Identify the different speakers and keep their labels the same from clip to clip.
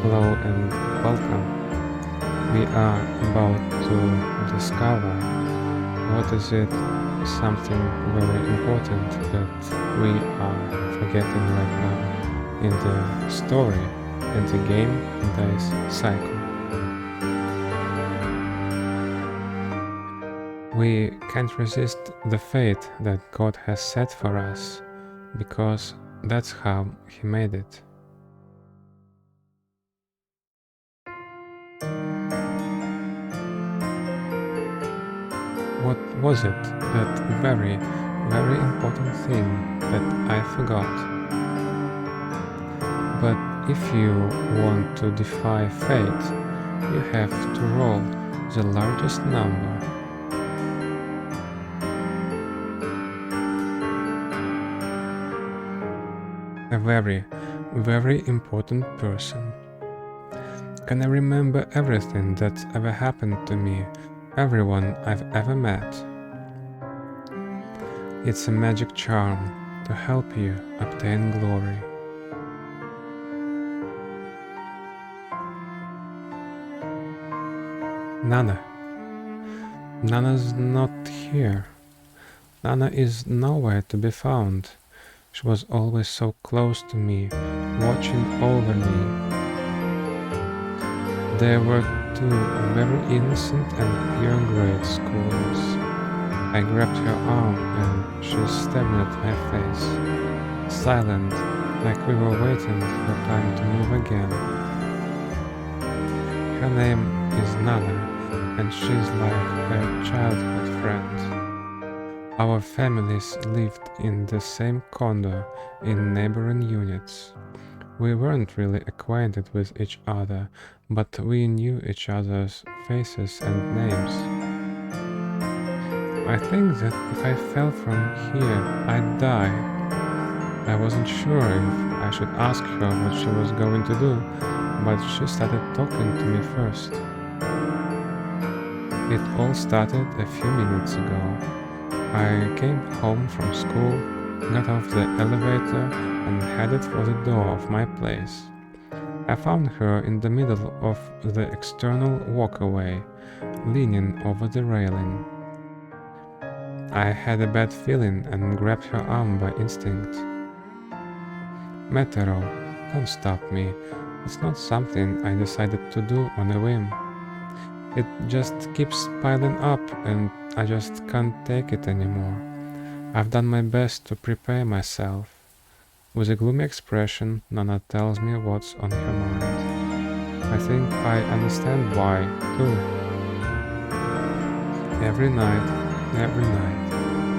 Speaker 1: Hello and welcome. We are about to discover what is it something very important that we are forgetting right now in the story and the game dice cycle. We can't resist the fate that God has set for us because that's how He made it. What was it, that very, very important thing that I forgot? But if you want to defy fate, you have to roll the largest number. A very, very important person. Can I remember everything that's ever happened to me? Everyone I've ever met. It's a magic charm to help you obtain glory. Nana. Nana's not here. Nana is nowhere to be found. She was always so close to me, watching over me. There were two very innocent and pure grade schoolers. I grabbed her arm and she stared at my face, silent, like we were waiting for time to move again. Her name is Nana, and she's like her childhood friend. Our families lived in the same condo in neighboring units. We weren't really acquainted with each other, but we knew each other's faces and names. I think that if I fell from here, I'd die. I wasn't sure if I should ask her what she was going to do, but she started talking to me first. It all started a few minutes ago. I came home from school, got off the elevator and headed for the door of my place. I found her in the middle of the external walkway, leaning over the railing. I had a bad feeling and grabbed her arm by instinct. Metero, don't stop me. It's not something I decided to do on a whim. It just keeps piling up and I just can't take it anymore. I've done my best to prepare myself. With a gloomy expression, Nana tells me what's on her mind. I think I understand why, too. Every night,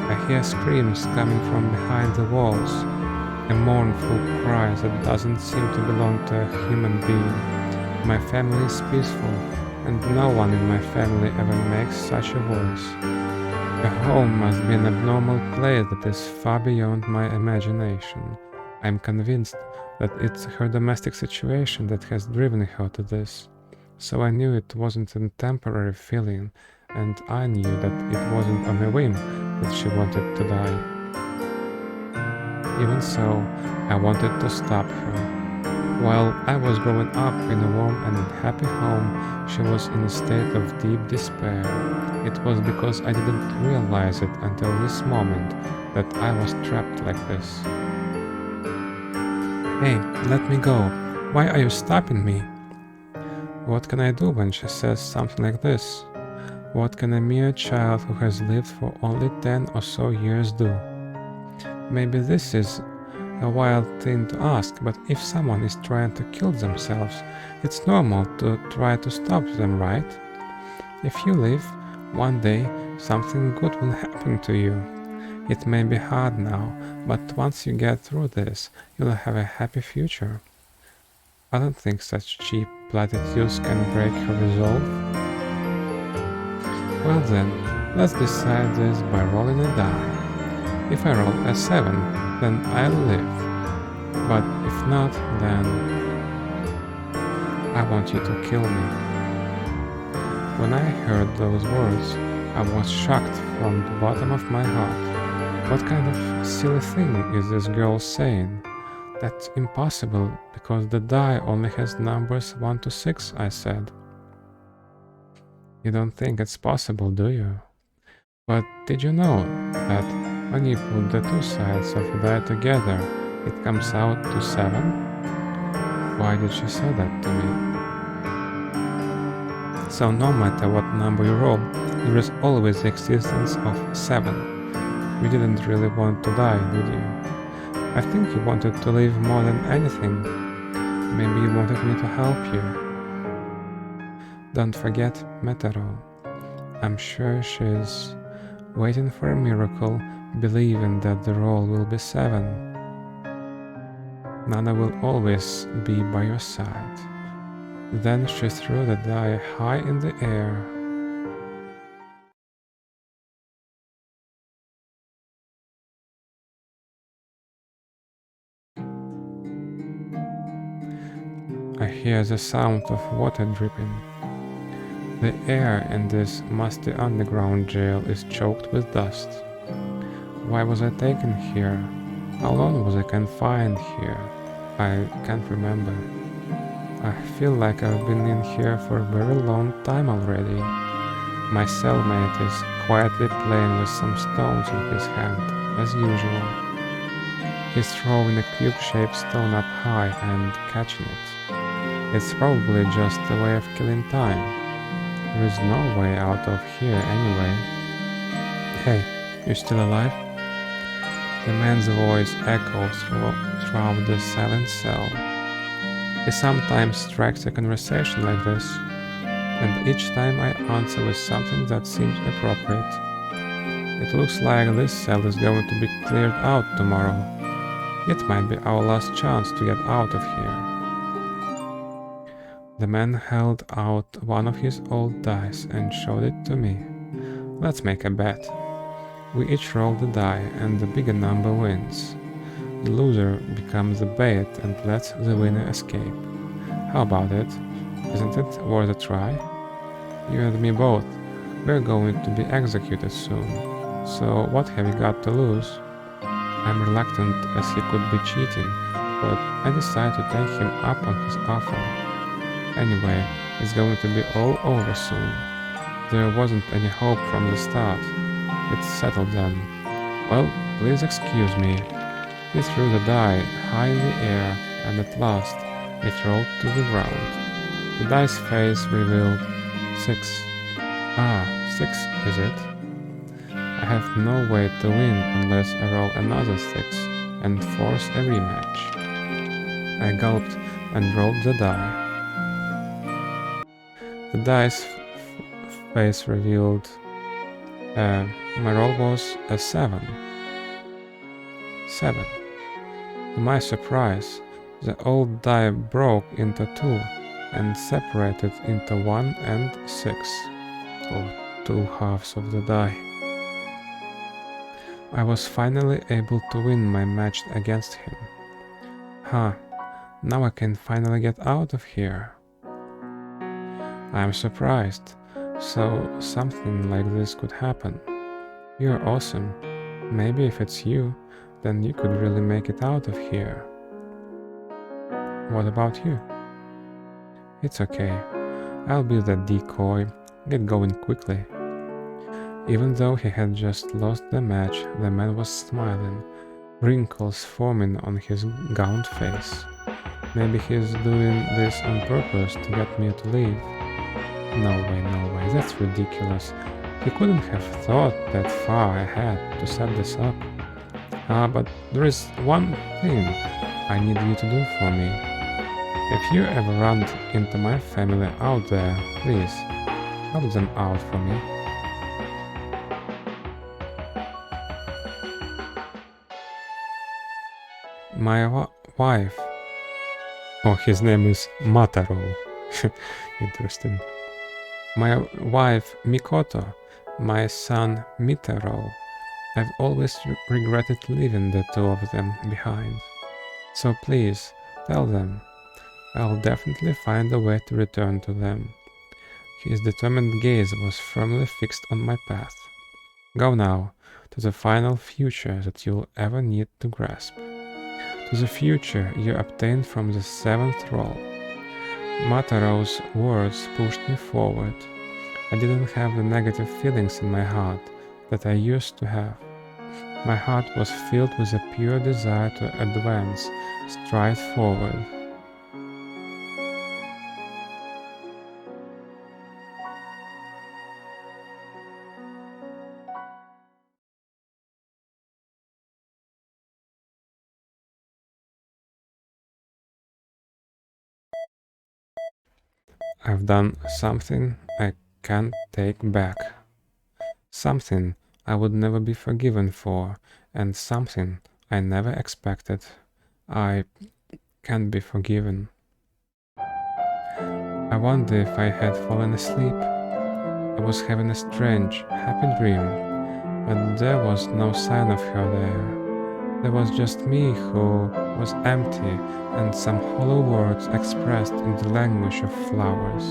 Speaker 1: I hear screams coming from behind the walls, a mournful cry that doesn't seem to belong to a human being. My family is peaceful, and no one in my family ever makes such a voice. Her home must be an abnormal place that is far beyond my imagination. I'm convinced that it's her domestic situation that has driven her to this. So I knew it wasn't a temporary feeling, and I knew that it wasn't on a whim that she wanted to die. Even so, I wanted to stop her. While I was growing up in a warm and happy home, she was in a state of deep despair. It was because I didn't realize it until this moment that I was trapped like this. Hey, let me go. Why are you stopping me? What can I do when she says something like this? What can a mere child who has lived for only 10 or so years do? Maybe this is a wild thing to ask, but if someone is trying to kill themselves, it's normal to try to stop them, right? If you live, one day something good will happen to you. It may be hard now, but once you get through this, you'll have a happy future. I don't think such cheap platitudes can break her resolve. Well then, let's decide this by rolling a die. If I roll a 7, then I'll live. But if not, then I want you to kill me. When I heard those words, I was shocked from the bottom of my heart. What kind of silly thing is this girl saying? That's impossible, because the die only has numbers 1 to 6, I said. You don't think it's possible, do you? But did you know that when you put the two sides of the die together, it comes out to 7? Why did she say that to me? So no matter what number you roll, there is always the existence of 7. You didn't really want to die, did you? I think you wanted to live more than anything. Maybe you wanted me to help you. Don't forget Metero. I'm sure she's waiting for a miracle, believing that the roll will be 7. Nana will always be by your side. Then she threw the die high in the air. I hear the sound of water dripping. The air in this musty underground jail is choked with dust. Why was I taken here? How long was I confined here? I can't remember. I feel like I've been in here for a very long time already. My cellmate is quietly playing with some stones in his hand, as usual. He's throwing a cube-shaped stone up high and catching it. It's probably just a way of killing time. There is no way out of here anyway. Hey, you still alive? The man's voice echoes throughout the silent cell. He sometimes strikes a conversation like this, and each time I answer with something that seems appropriate. It looks like this cell is going to be cleared out tomorrow. It might be our last chance to get out of here. The man held out one of his old dice and showed it to me. Let's make a bet. We each roll the die and the bigger number wins. The loser becomes the bait and lets the winner escape. How about it? Isn't it worth a try? You and me both. We're going to be executed soon. So what have you got to lose? I'm reluctant as he could be cheating, but I decide to take him up on his offer. Anyway, it's going to be all over soon. There wasn't any hope from the start. It settled then. Well, please excuse me. He threw the die high in the air, and at last it rolled to the ground. The dice face revealed 6. Ah, 6 is it? I have no way to win unless I roll another 6 and force a rematch. I gulped and rolled the die. The dice face revealed my roll was a 7. 7. To my surprise, the old die broke into 2 and separated into 1 and 6, or 2 halves of the die. I was finally able to win my match against him. Now I can finally get out of here. I'm surprised. So something like this could happen. You're awesome. Maybe if it's you, then you could really make it out of here. What about you? It's okay. I'll be the decoy. Get going quickly. Even though he had just lost the match, the man was smiling, wrinkles forming on his gaunt face. Maybe he's doing this on purpose to get me to leave. No way, that's ridiculous. He couldn't have thought that far ahead to set this up. But there is one thing I need you to do for me. If you ever run into my family out there, please, help them out for me. My wife. Oh, his name is Mataro. Interesting. My wife Mikoto, my son Mitaro. I've always regretted leaving the two of them behind. So please, tell them. I'll definitely find a way to return to them. His determined gaze was firmly fixed on my path. Go now, to the final future that you'll ever need to grasp. to the future you obtained from the seventh roll. Mataro's words pushed me forward. I didn't have the negative feelings in my heart that I used to have. My heart was filled with a pure desire to advance, stride forward. I've done something I can't take back. Something I would never be forgiven for, and something I never expected I can't be forgiven. I wonder if I had fallen asleep. I was having a strange, happy dream, but there was no sign of her there. There was just me who was empty and some hollow words expressed in the language of flowers.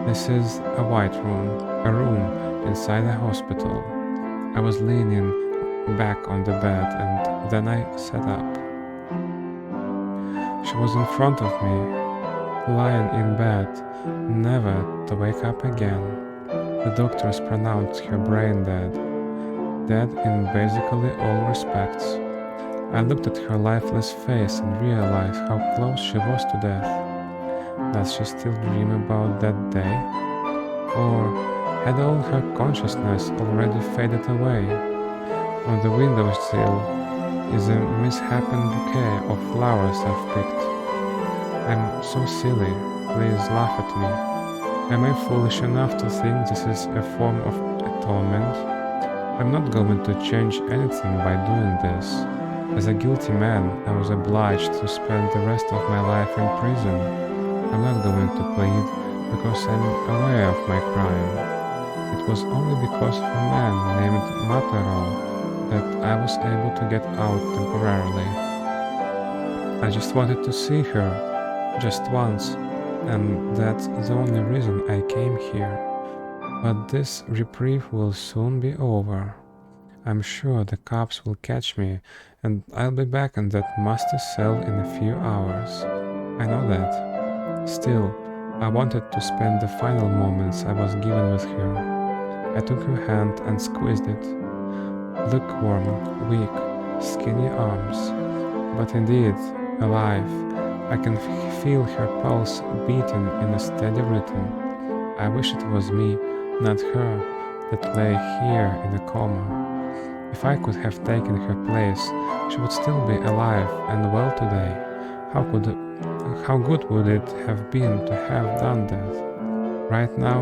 Speaker 1: This is a white room, a room inside a hospital. I was leaning back on the bed and then I sat up. She was in front of me, lying in bed, never to wake up again. The doctors pronounced her brain dead, dead in basically all respects. I looked at her lifeless face and realized how close she was to death. Does she still dream about that day? Or had all her consciousness already faded away? On the windowsill is a misshapen bouquet of flowers I've picked. I'm so silly, please laugh at me. Am I foolish enough to think this is a form of atonement? I'm not going to change anything by doing this. As a guilty man, I was obliged to spend the rest of my life in prison. I'm not going to plead because I'm aware of my crime. It was only because of a man named Mataro that I was able to get out temporarily. I just wanted to see her, just once, and that's the only reason I came here. But this reprieve will soon be over. I'm sure the cops will catch me, and I'll be back in that musty cell in a few hours. I know that. Still, I wanted to spend the final moments I was given with her. I took her hand and squeezed it. Lukewarm, weak, skinny arms, but indeed alive. I can feel her pulse beating in a steady rhythm. I wish it was me, not her, that lay here in a coma. If I could have taken her place, she would still be alive and well today. How good would it have been to have done that? Right now,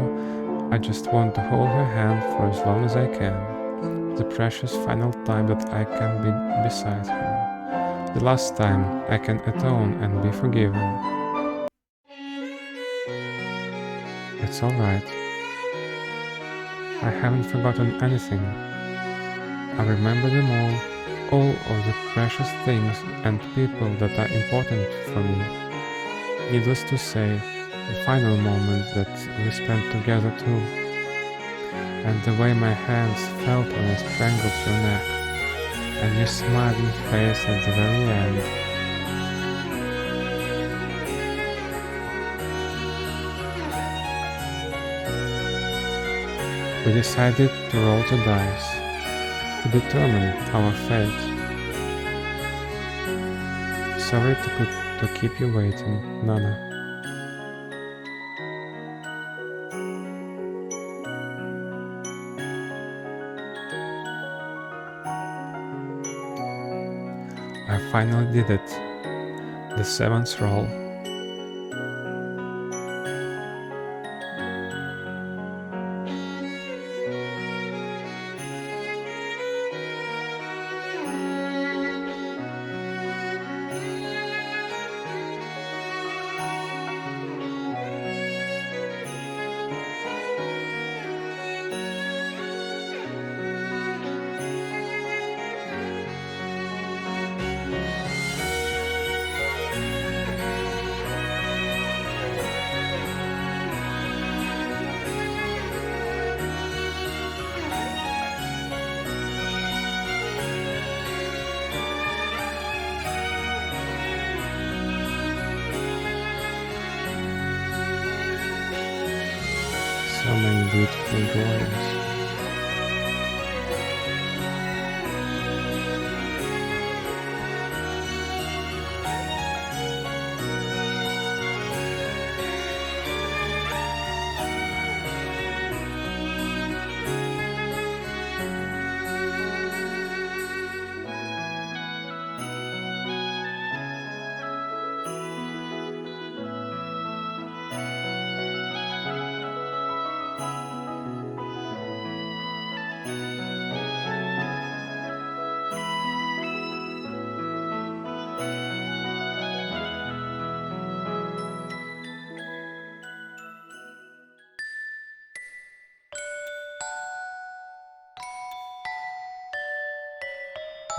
Speaker 1: I just want to hold her hand for as long as I can. The precious final time that I can be beside her. The last time I can atone and be forgiven. It's alright. I haven't forgotten anything. I remember them all of the precious things and people that are important for me. Needless to say, the final moments that we spent together too. And the way my hands felt when I strangled your neck, and your smiling face at the very end. We decided to roll the dice, to determine our fate. Sorry to keep you waiting, Nana. I finally did it. The seventh roll. many beautiful drawings.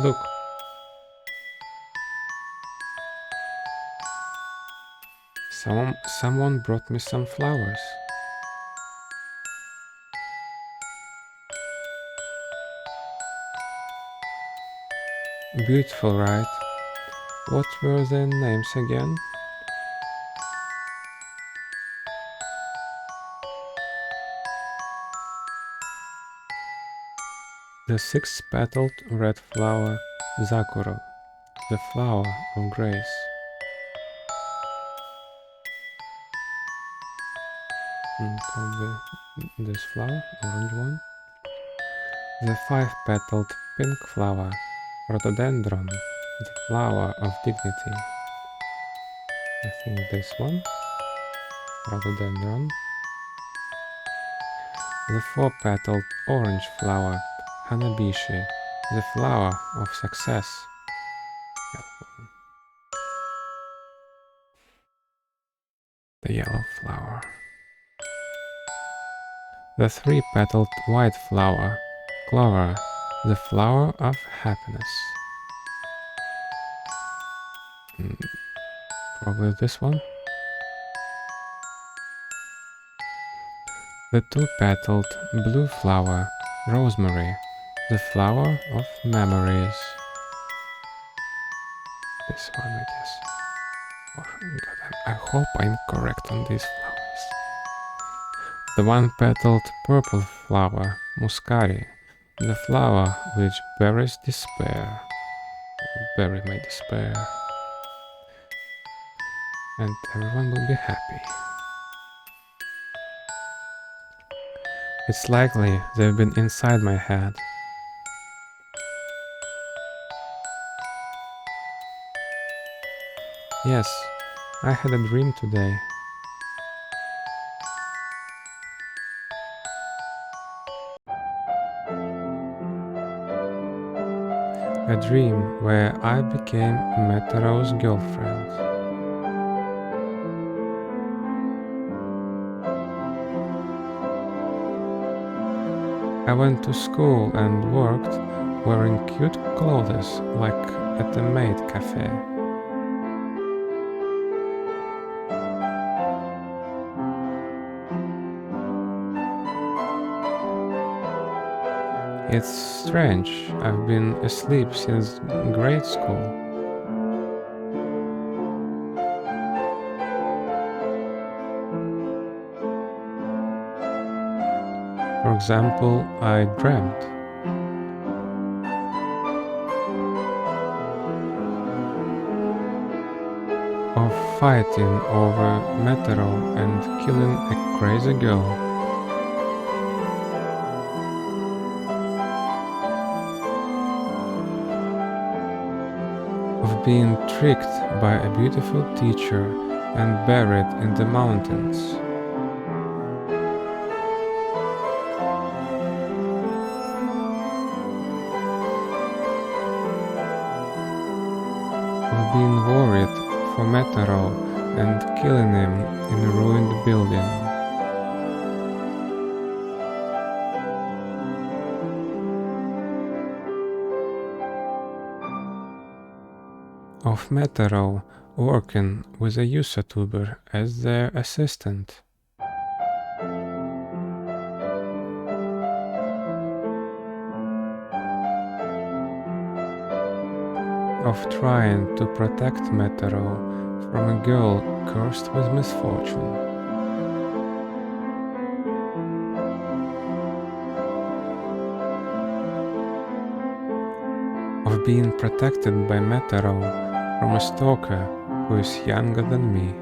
Speaker 1: Look. Someone brought me some flowers. Beautiful, right? What were their names again? The six-petaled red flower, Zakuro, the flower of grace. Probably this flower, orange one. The five-petaled pink flower, Rhododendron, the flower of dignity. I think this one, Rhododendron. The four-petaled orange flower, Hanabishi, the flower of success. The yellow flower. The three-petaled white flower, Clover, the flower of happiness. Probably this one. The two-petaled blue flower, Rosemary, the flower of memories. This one, I guess. Oh, God, I hope I'm correct on these flowers. The one-petaled purple flower, Muscari, the flower which buries despair. Bury my despair. And everyone will be happy. It's likely they've been inside my head. Yes, I had a dream today. A dream where I became Meteoro's girlfriend. I went to school and worked wearing cute clothes like at a maid cafe. It's strange, I've been asleep since grade school. For example, I dreamt. Of fighting over Meteoro and killing a crazy girl. Of being tricked by a beautiful teacher and buried in the mountains. Of being worried for Meteoro and killing him in a ruined building. Of Meteoro working with a YouTuber as their assistant. Of trying to protect Meteoro from a girl cursed with misfortune. being protected by Metaro from a stalker who is younger than me.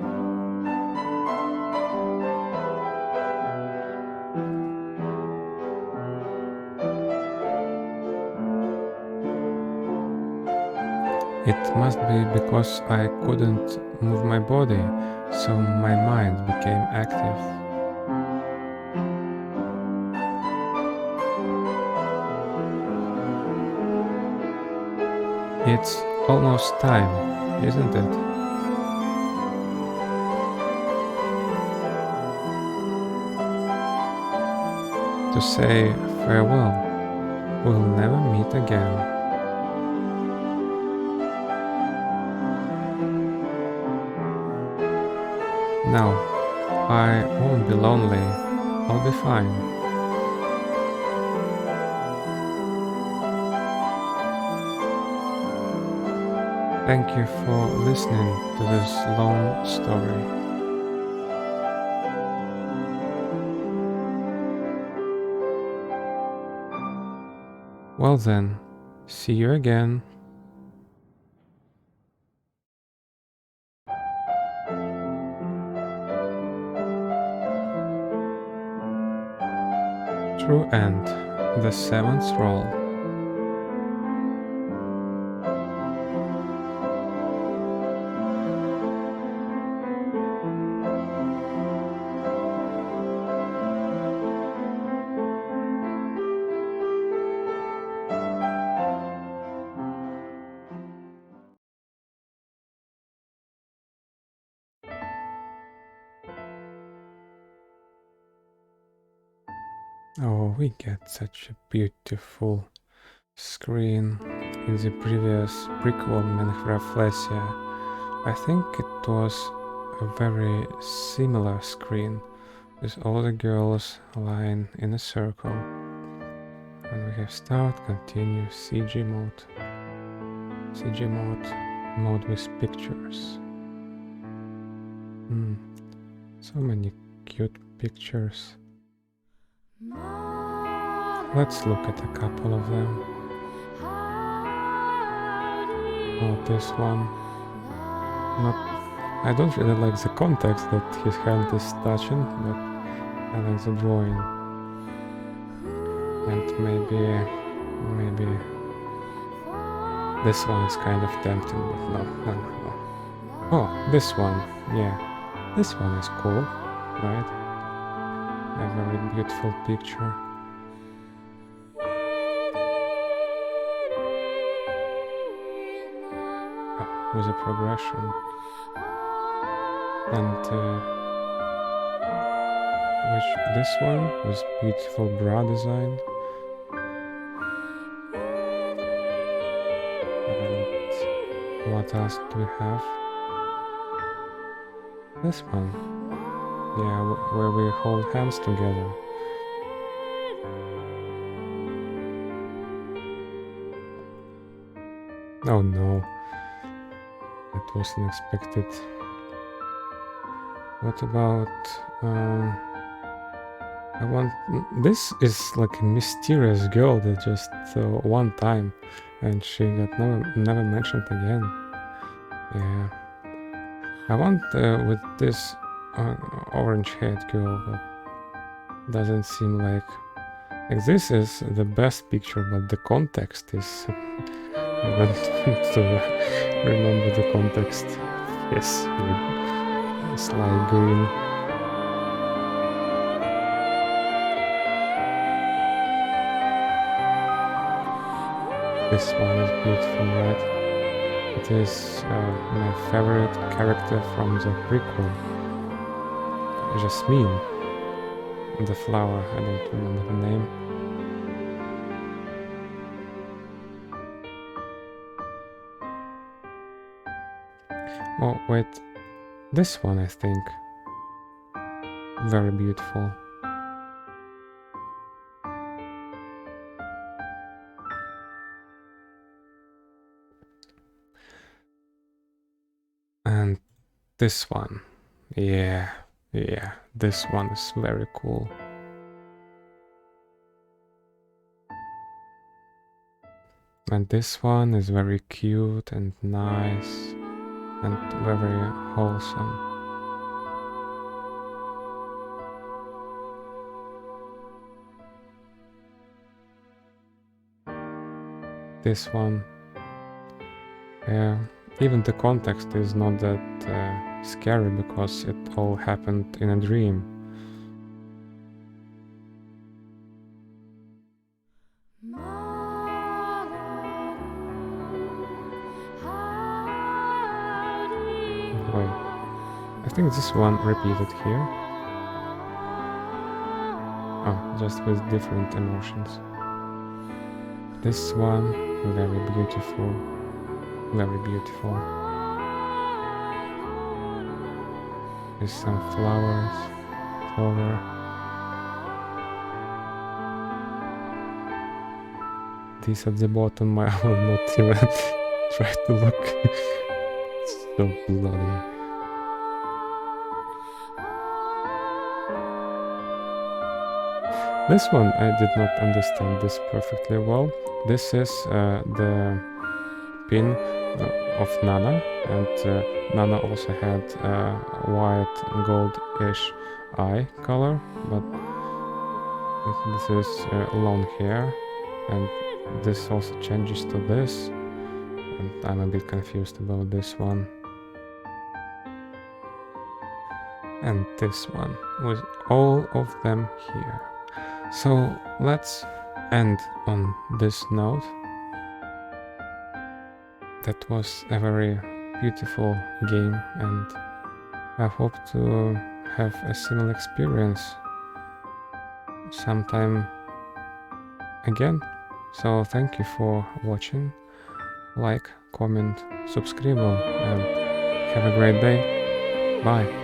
Speaker 1: It must be because I couldn't move my body, so my mind became active. It's almost time, isn't it? To say farewell. We'll never meet again. No, I won't be lonely. I'll be fine. Thank you for listening to this long story. Well then, see you again. True End, the 7th roll. Oh, we get such a beautiful screen in the previous prequel Menhra Flesia. I think it was a very similar screen with all the girls lying in a circle. And we have start, continue, CG mode. CG mode with pictures. So many cute pictures. Let's look at a couple of them. Oh, this one. I don't really like the context that his hand is touching, but I like the drawing. And maybe this one is kind of tempting, but no. Oh, this one, yeah. This one is cool, right? A very beautiful picture. With a progression. And this one was beautiful bra design. And what else do we have? This one. Yeah, where we hold hands together. Oh no. That wasn't expected. What about this is like a mysterious girl that just one time and she got never mentioned again. Yeah, I want with this orange-haired girl, but doesn't seem like this is the best picture, but the context is I don't want to remember the context. Yes, with Sly Green. This one is beautiful, right? It is my favorite character from the prequel. Jasmine. The flower, I don't remember the name. Oh, wait. This one, I think. Very beautiful. And this one. Yeah, this one is very cool. And this one is very cute and nice and very wholesome. This one, even the context is not that scary because it all happened in a dream. Wait, I think this one repeated here. Oh, just with different emotions. This one, very beautiful, very beautiful. With some flowers, clover. This at the bottom, I will not even try to look. It's so bloody. This one, I did not understand this perfectly well. This is the pin of Nana, and Nana also had white goldish eye color, but this is long hair, and this also changes to this, and I'm a bit confused about this one. And this one, with all of them here. So let's end on this note. That was a very beautiful game, and I hope to have a similar experience sometime again. So thank you for watching. Like, comment, subscribe, and have a great day. Bye.